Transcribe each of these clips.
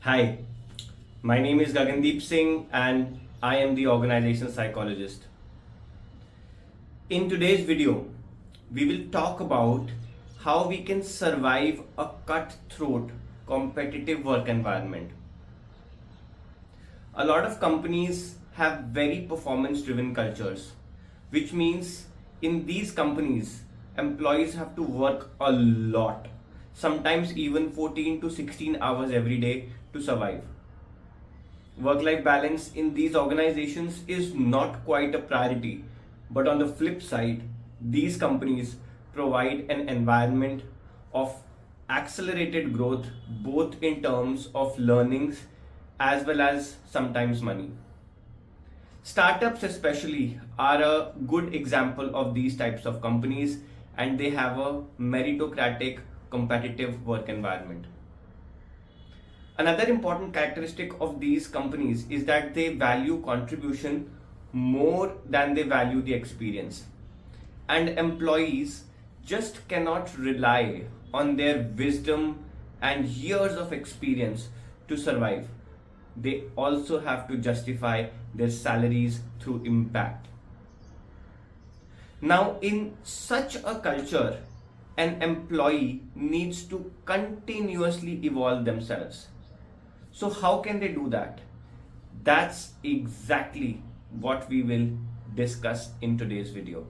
Hi, my name is Gagandeep Singh and I am the organization psychologist. In today's video, we will talk about how we can survive a cutthroat competitive work environment. A lot of companies have very performance driven cultures, which means in these companies, employees have to work a lot, sometimes even 14 to 16 hours every day to survive. Work life balance in these organizations is not quite a priority, but on the flip side, these companies provide an environment of accelerated growth both in terms of learnings as well as sometimes money. Startups, especially, are a good example of these types of companies, and they have a meritocratic, competitive work environment. Another important characteristic of these companies is that they value contribution more than they value the experience. And employees just cannot rely on their wisdom and years of experience to survive. They also have to justify their salaries through impact. Now, in such a culture, an employee needs to continuously evolve themselves. So, how can they do that? That's exactly what we will discuss in today's video.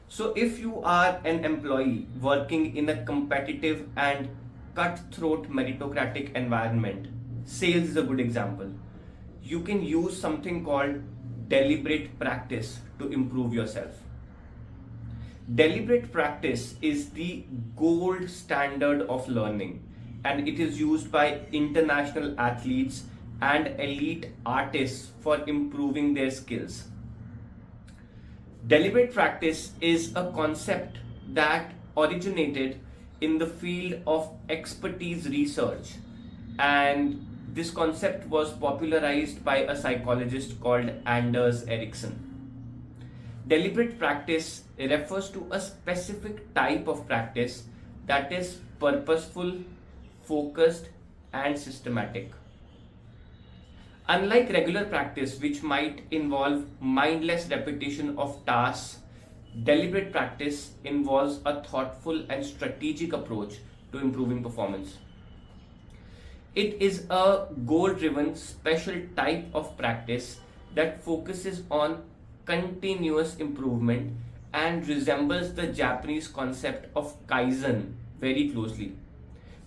So, if you are an employee working in a competitive and cutthroat meritocratic environment, sales is a good example. You can use something called deliberate practice to improve yourself. Deliberate practice is the gold standard of learning, and it is used by international athletes and elite artists for improving their skills. Deliberate practice is a concept that originated in the field of expertise research, and this concept was popularized by a psychologist called Anders Ericsson. Deliberate practice refers to a specific type of practice that is purposeful, focused, and systematic. Unlike regular practice, which might involve mindless repetition of tasks, deliberate practice involves a thoughtful and strategic approach to improving performance. It is a goal driven special type of practice that focuses on continuous improvement and resembles the Japanese concept of Kaizen very closely,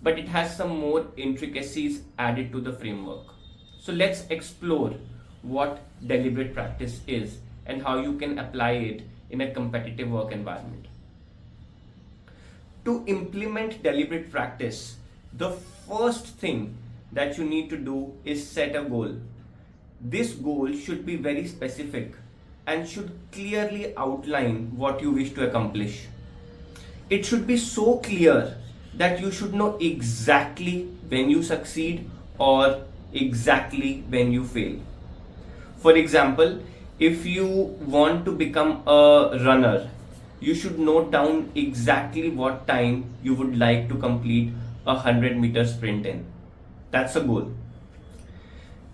but it has some more intricacies added to the framework. So let's explore what deliberate practice is and how you can apply it in a competitive work environment. To implement deliberate practice, the first thing that you need to do is set a goal. This goal should be very specific and should clearly outline what you wish to accomplish. It should be so clear that you should know exactly when you succeed or exactly when you fail. For example, if you want to become a runner, you should note down exactly what time you would like to complete a 100-meter sprint in. That's a goal.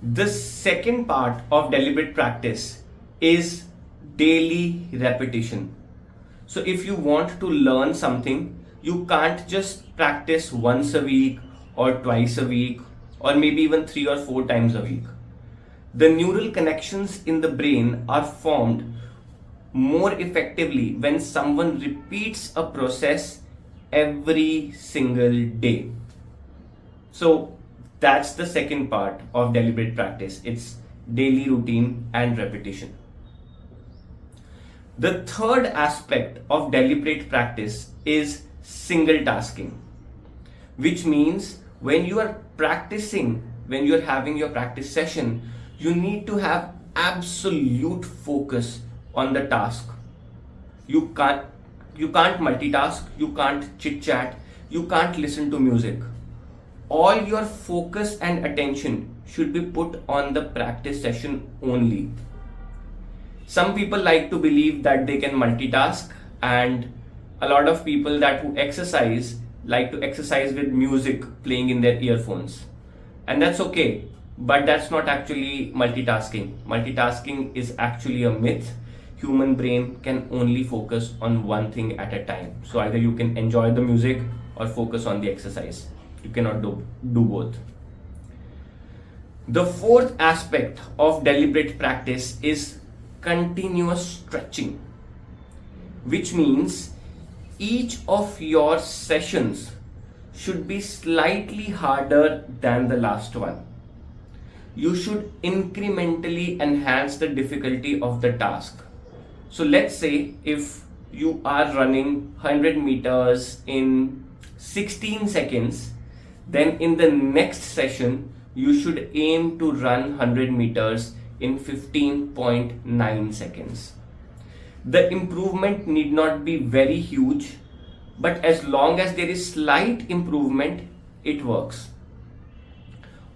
The second part of deliberate practice is daily repetition. So if you want to learn something, you can't just practice once a week or twice a week or maybe even 3 or 4 times a week. The neural connections in the brain are formed more effectively when someone repeats a process every single day. So that's the second part of deliberate practice. It's daily routine and repetition. The third aspect of deliberate practice is single tasking, which means when you are practicing, when you are having your practice session, you need to have absolute focus on the task. You can't multitask, you can't chit chat, you can't listen to music. All your focus and attention should be put on the practice session only. Some people like to believe that they can multitask, and a lot of people that who exercise, like to exercise with music playing in their earphones. And that's okay, but that's not actually multitasking. Multitasking is actually a myth. Human brain can only focus on one thing at a time. So either you can enjoy the music or focus on the exercise. You cannot do both. The fourth aspect of deliberate practice is continuous stretching, which means each of your sessions should be slightly harder than the last one. You should incrementally enhance the difficulty of the task. So let's say if you are running 100 meters in 16 seconds, then in the next session, you should aim to run 100 meters in 15.9 seconds. The improvement need not be very huge, but as long as there is slight improvement, it works.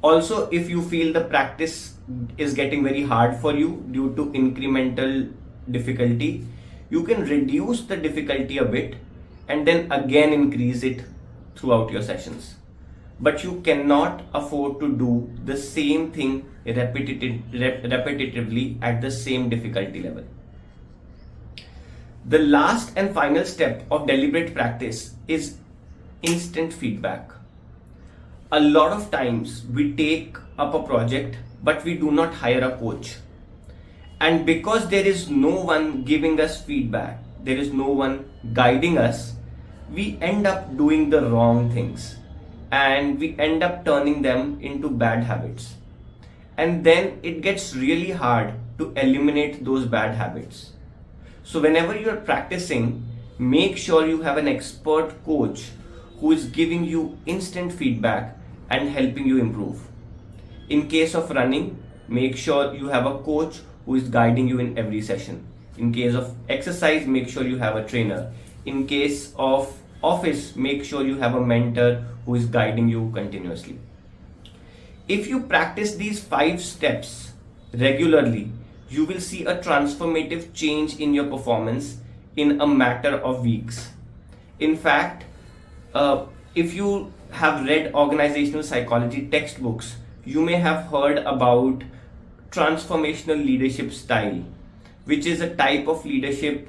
Also, if you feel the practice is getting very hard for you due to incremental difficulty, you can reduce the difficulty a bit and then again increase it throughout your sessions. But you cannot afford to do the same thing repetitively at the same difficulty level. The last and final step of deliberate practice is instant feedback. A lot of times we take up a project, but we do not hire a coach. And because there is no one giving us feedback, there is no one guiding us, we end up doing the wrong things and we end up turning them into bad habits. And then it gets really hard to eliminate those bad habits. So whenever you're practicing, make sure you have an expert coach who is giving you instant feedback and helping you improve. In case of running, make sure you have a coach who is guiding you in every session. In case of exercise, make sure you have a trainer. In case of office, make sure you have a mentor who is guiding you continuously. If you practice these 5 steps regularly, you will see a transformative change in your performance in a matter of weeks. In fact, if you have read organizational psychology textbooks, you may have heard about transformational leadership style, which is a type of leadership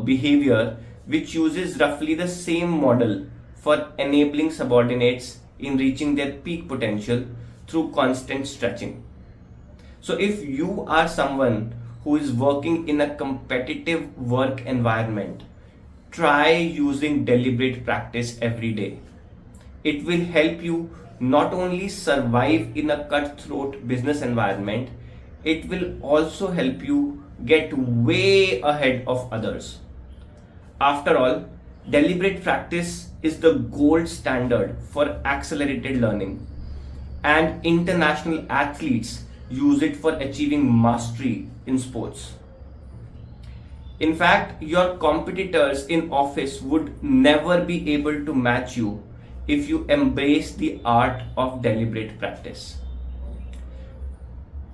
behavior which uses roughly the same model for enabling subordinates in reaching their peak potential through constant stretching. So if you are someone who is working in a competitive work environment, try using deliberate practice every day. It will help you not only survive in a cutthroat business environment, it will also help you get way ahead of others. After all, deliberate practice is the gold standard for accelerated learning, and international athletes use it for achieving mastery in sports. In fact, your competitors in office would never be able to match you if you embrace the art of deliberate practice.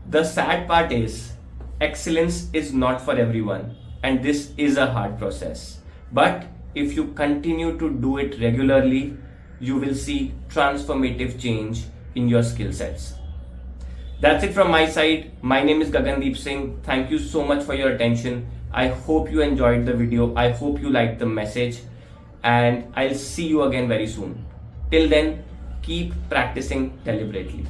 The sad part is, excellence is not for everyone, and this is a hard process. But if you continue to do it regularly, you will see transformative change in your skill sets. That's it from my side. My name is Gagandeep Singh. Thank you so much for your attention. I hope you enjoyed the video. I hope you liked the message, and I'll see you again very soon. Till then, keep practicing deliberately.